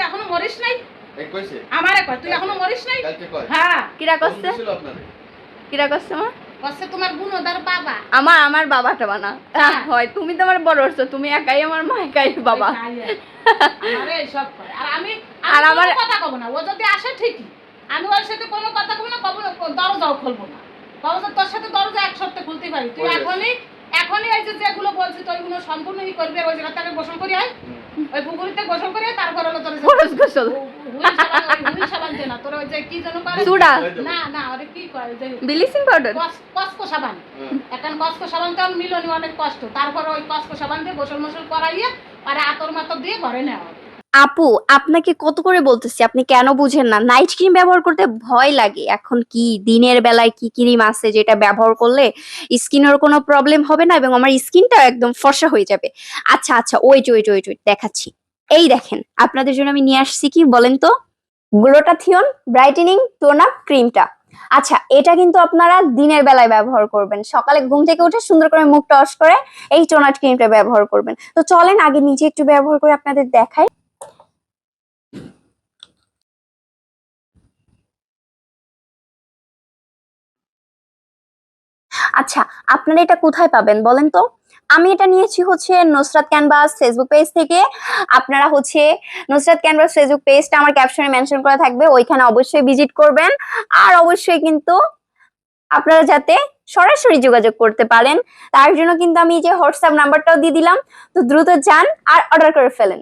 এখনো মরিস নাই? এই কইছে আমারে কয় তুই এখনো মরিস নাই? কালকে কয় হ্যাঁ কিরা করছে ছিল আপনারে কিরা করছে মা কচ্ছে তোমার গুণদার বাবা। আমার বাবাটা বানা হয় তুমি তো আমার বড় হচ্ছ, তুমি একাই আমার মা একাই বাবা। আমারে সব করে আর আমি আর আমার কথা কব না, ও যদি আসে ঠিকই আমি ওর সাথে কোনো কথা কব না, দরজাও খুলবো না। দরজা তোর সাথে দরজা এক সপ্তাহে খুলতে পারি, তুই এখনই এই যে যেগুলো বলছিস তো ওইগুলো সম্পূর্ণই করবি। আর ওই জায়গাটাকে গোসল করি হয়, ওই পুকুরিতে গোসল করি তারপর হলো তোর গোসল হুইল সাবান দে না তোর ওই যে কি যেন করে সুডা না ওরে কি করে যে ব্লিচিং পাউডার কসকো সাবান। এখন কসকো সাবান তো মিলনি অনেক কষ্ট, তারপর ওই কসকো সাবান দিয়ে গোসল মোসল করাইয়ে আর আতর মাতর দিয়ে ঘরে নেওয়া। আপু আপনাকে কত করে বলতেছি, আপনি কেন বুঝেন না? নাইট ক্রিম ব্যবহার করতে ভয় লাগে। এখন কি দিনের বেলায় কি ক্রিম আছে যেটা ব্যবহার করলে স্কিনের কোনো প্রবলেম হবে না এবং আমার স্কিনটা একদম ফর্সা হয়ে যাবে? আচ্ছা আচ্ছা ওয়েট দেখাচ্ছি। এই দেখেন আপনাদের জন্য আমি নিয়ে আসছি, কি বলেন তো, গ্লুটাথিয়ন ব্রাইটেনিং টোন আপ ক্রিমটা। আচ্ছা এটা কিন্তু আপনারা দিনের বেলায় ব্যবহার করবেন, সকালে ঘুম থেকে উঠে সুন্দর করে মুখটা ওয়াশ করে এই টোনাট ক্রিমটা ব্যবহার করবেন। তো চলেন আগে নিজে একটু ব্যবহার করে আপনাদের দেখাই। আচ্ছা আপনারা এটা কোথায় পাবেন বলেন তো? আমি এটা নিয়েছি হচ্ছে নুসরাত ক্যানভাস ফেসবুক পেজ থেকে। আপনারা হচ্ছে নুসরাত ক্যানভাস ফেসবুক পেজটা আমার ক্যাপশনে মেনশন করা থাকবে, ওইখানে অবশ্যই ভিজিট করবেন। আর অবশ্যই কিন্তু আপনারা যাতে সরাসরি যোগাযোগ করতে পারেন তার জন্য কিন্তু আমি যে হোয়াটসঅ্যাপ নাম্বারটাও দিয়ে দিলাম, তো দ্রুত যান আর অর্ডার করে ফেলেন।